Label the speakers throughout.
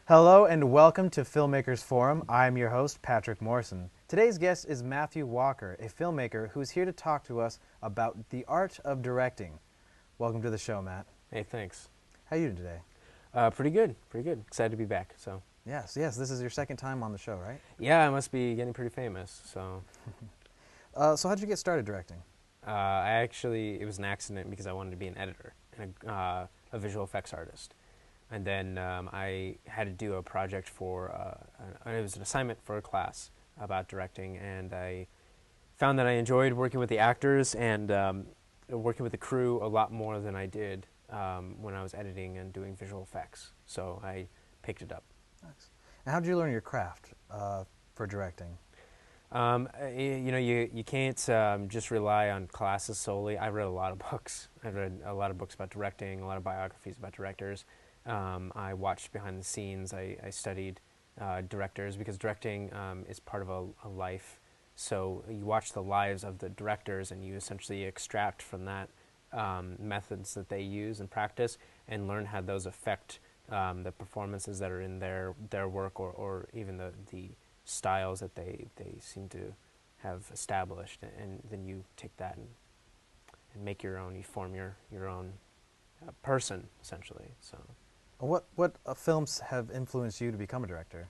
Speaker 1: Hello and welcome to Filmmakers Forum. I'm your host, Patrick Morrison. Today's guest is Matthew Walker, a filmmaker who's here to talk to us about the art of directing. Welcome to the show, Matt.
Speaker 2: Hey, thanks.
Speaker 1: How are you doing today?
Speaker 2: Pretty good, pretty good. Excited to be back. So
Speaker 1: Yes, this is your second time on the show, right?
Speaker 2: yeah, I must be getting pretty famous. So
Speaker 1: So how'd you get started directing?
Speaker 2: it was an accident because I wanted to be an editor and a visual effects artist. And then I had to do a project for, it was an assignment for a class about directing, and I found that I enjoyed working with the actors and working with the crew a lot more than I did when I was editing and doing visual effects. So I picked it up.
Speaker 1: Nice. And how did you learn your craft for directing?
Speaker 2: You can't just rely on classes solely. I read a lot of books. I read a lot of books about directing, a lot of biographies about directors. I watched behind the scenes. I studied directors because directing is part of a life. So you watch the lives of the directors and you essentially extract from that methods that they use and practice and learn how those affect the performances that are in their work or even the styles that they seem to have established. And then you take that and make your own, you form your own person, essentially. So.
Speaker 1: What films have influenced you to become a director,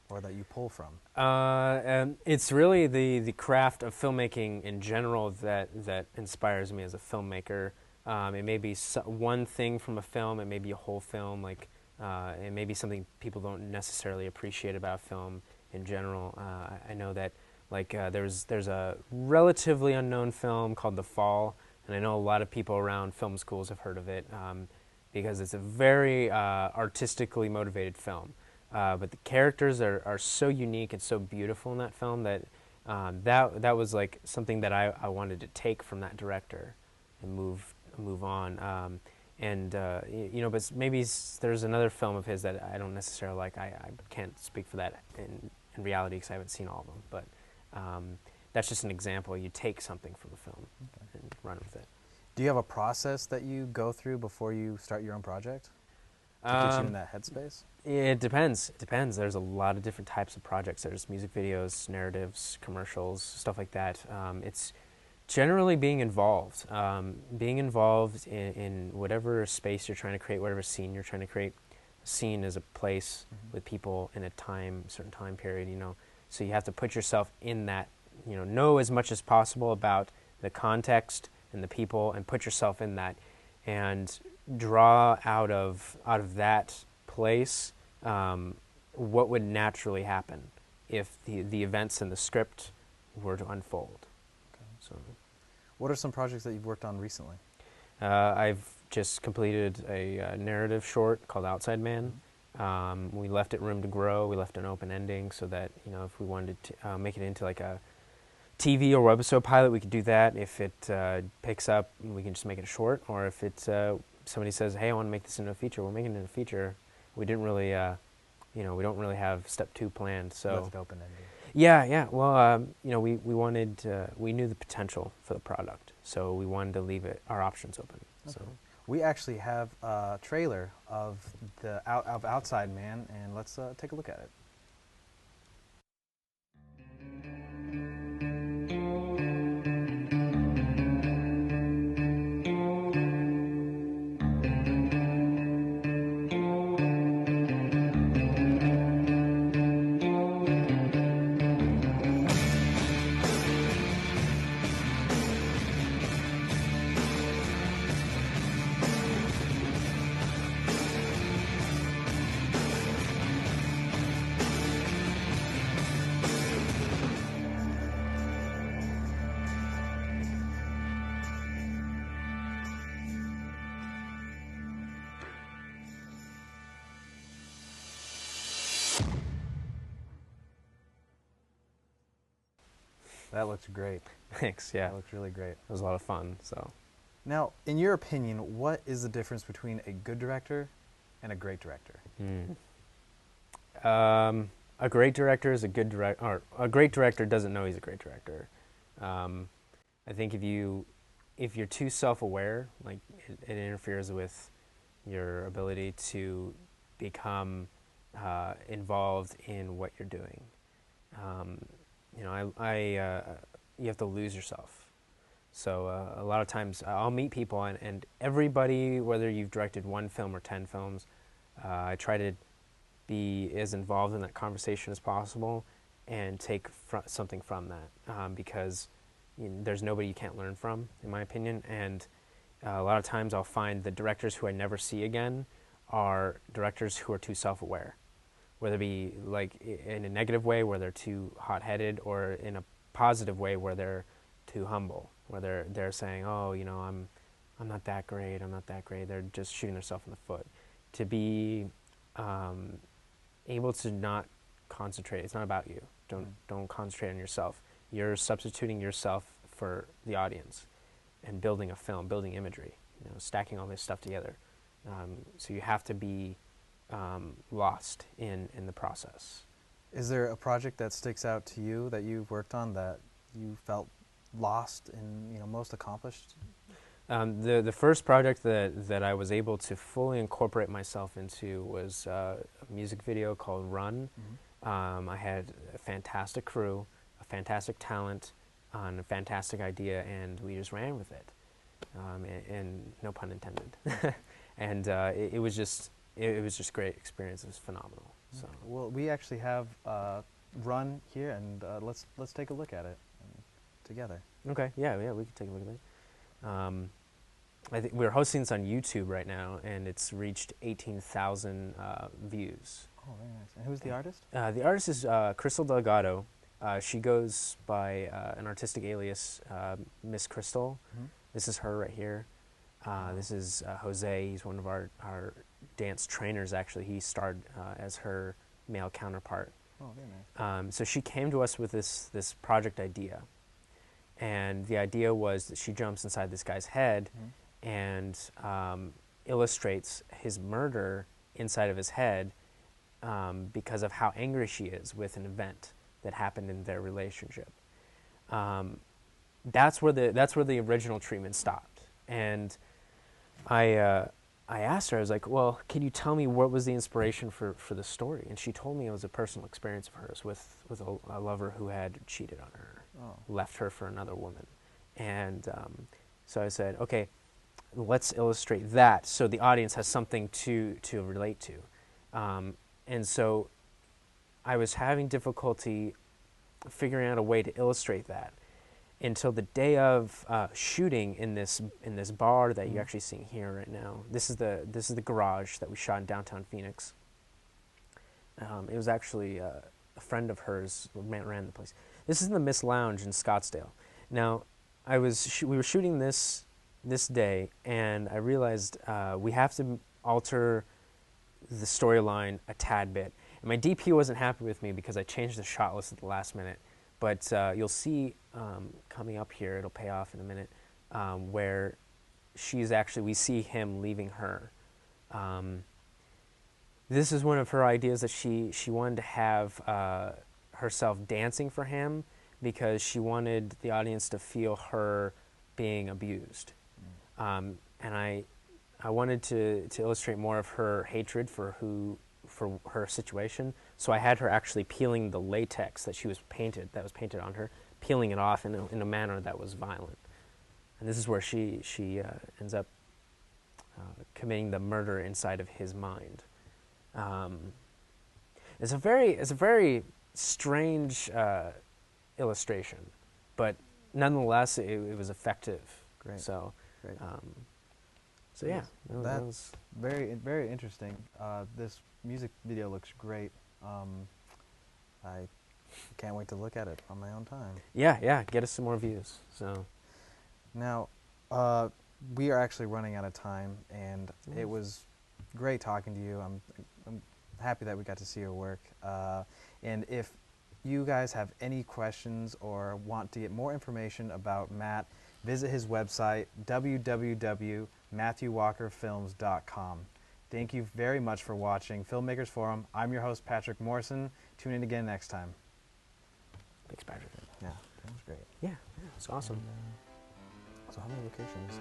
Speaker 1: or that you pull from?
Speaker 2: And it's really the craft of filmmaking in general that inspires me as a filmmaker. It may be one thing from a film, it may be a whole film, like it may be something people don't necessarily appreciate about film in general. I know that there's a relatively unknown film called The Fall, and I know a lot of people around film schools have heard of it. Because it's a very artistically motivated film. But the characters are so unique and so beautiful in that film that that was like something that I wanted to take from that director and move on. But maybe there's another film of his that I don't necessarily like. I can't speak for that in reality because I haven't seen all of them. But that's just an example. You take something from a film and run with it.
Speaker 1: Do you have a process that you go through before you start your own project to get you in that headspace?
Speaker 2: It depends. It depends. There's a lot of different types of projects. There's music videos, narratives, commercials, stuff like that. It's generally being involved. Being involved in whatever space you're trying to create, whatever scene you're trying to create. A scene is a place with people in a certain time period, So you have to put yourself in that, know as much as possible about the context and the people, and put yourself in that, and draw out of that place what would naturally happen if the events in the script were to unfold.
Speaker 1: Okay.
Speaker 2: So,
Speaker 1: what are some projects that you've worked on recently?
Speaker 2: I've just completed a narrative short called Outside Man. We left it room to grow. We left an open ending so that if we wanted to make it into like a TV or webisode pilot, we could do that. If it picks up, we can just make it a short. Or if it's somebody says, "Hey, I want to make this into a feature," we're making it into a feature. We didn't really, we don't really have step 2 planned. So
Speaker 1: left it open ended.
Speaker 2: Yeah. Well, we wanted, we knew the potential for the product, so we wanted to leave our options open.
Speaker 1: Okay.
Speaker 2: So
Speaker 1: we actually have a trailer of Outside Man, and let's take a look at it. That looks great.
Speaker 2: thanks. Yeah,
Speaker 1: That looks really great.
Speaker 2: it was a lot of fun. So.
Speaker 1: Now, in your opinion, what is the difference between a good director and a great director?
Speaker 2: A great director is a good director, or a great director doesn't know he's a great director. I think if you're too self-aware, like it interferes with your ability to become involved in what you're doing. Um, you know, you have to lose yourself. So a lot of times I'll meet people, and everybody, whether you've directed 1 film or 10 films, I try to be as involved in that conversation as possible and take something from that, because there's nobody you can't learn from, in my opinion. And a lot of times I'll find the directors who I never see again are directors who are too self-aware, whether it be like in a negative way where they're too hot-headed, or in a positive way where they're too humble, where they're saying, oh, you know, I'm not that great, I'm not that great. They're just shooting themselves in the foot. To be able to not concentrate. It's not about you. Don't concentrate on yourself. You're substituting yourself for the audience and building a film, building imagery, you know, stacking all this stuff together. So you have to be lost in the process.
Speaker 1: Is there a project that sticks out to you that you've worked on that you felt lost and, you know, most accomplished?
Speaker 2: The first project that I was able to fully incorporate myself into was a music video called Run. I had a fantastic crew, a fantastic talent, and a fantastic idea, and we just ran with it. And no pun intended. And it was just great experience. It was phenomenal. So
Speaker 1: Well, we actually have Run here, and let's take a look at it together.
Speaker 2: okay, yeah, we could take a look at that. I think we're hosting this on YouTube right now, and it's reached 18,000 views.
Speaker 1: Oh, very nice. And who's the artist?
Speaker 2: The artist is Crystal Delgado. She goes by an artistic alias, Miss Crystal. This is her right here. This is Jose. He's one of our dance trainers, actually. He starred as her male counterpart.
Speaker 1: Oh, very nice.
Speaker 2: So she came to us with this project idea. And the idea was that she jumps inside this guy's head and illustrates his murder inside of his head because of how angry she is with an event that happened in their relationship. That's where the original treatment stopped. And I asked her, I was like, well, can you tell me what was the inspiration for the story? And she told me it was a personal experience of hers with a lover who had cheated on her, left her for another woman. And so I said, okay, let's illustrate that so the audience has something to relate to. And so I was having difficulty figuring out a way to illustrate that until the day of shooting in this bar that you're actually seeing here right now. This is the garage that we shot in downtown Phoenix. It was actually a friend of hers ran the place. This is the Miss Lounge in Scottsdale. Now, we were shooting this day, and I realized we have to alter the storyline a tad bit. And my DP wasn't happy with me because I changed the shot list at the last minute. But you'll see coming up here, it'll pay off in a minute, where we see him leaving her. This is one of her ideas, that she wanted to have herself dancing for him because she wanted the audience to feel her being abused. And I wanted to illustrate more of her hatred for her situation. So I had her actually peeling the latex that was painted on her, peeling it off in a manner that was violent. And this is where she ends up committing the murder inside of his mind. It's a very strange illustration, but nonetheless it was effective.
Speaker 1: Great.
Speaker 2: So,
Speaker 1: Great.
Speaker 2: So yeah, that was
Speaker 1: very, very interesting. This music video looks great. I can't wait to look at it on my own time.
Speaker 2: Yeah, get us some more views. So
Speaker 1: now, we are actually running out of time, and it was great talking to you. I'm happy that we got to see your work. And if you guys have any questions or want to get more information about Matt, visit his website, www.matthewwalkerfilms.com. Thank you very much for watching Filmmakers Forum. I'm your host, Patrick Morrison. Tune in again next time.
Speaker 2: thanks, Patrick.
Speaker 1: Yeah, that was great.
Speaker 2: Yeah, it's awesome.
Speaker 1: So how many locations?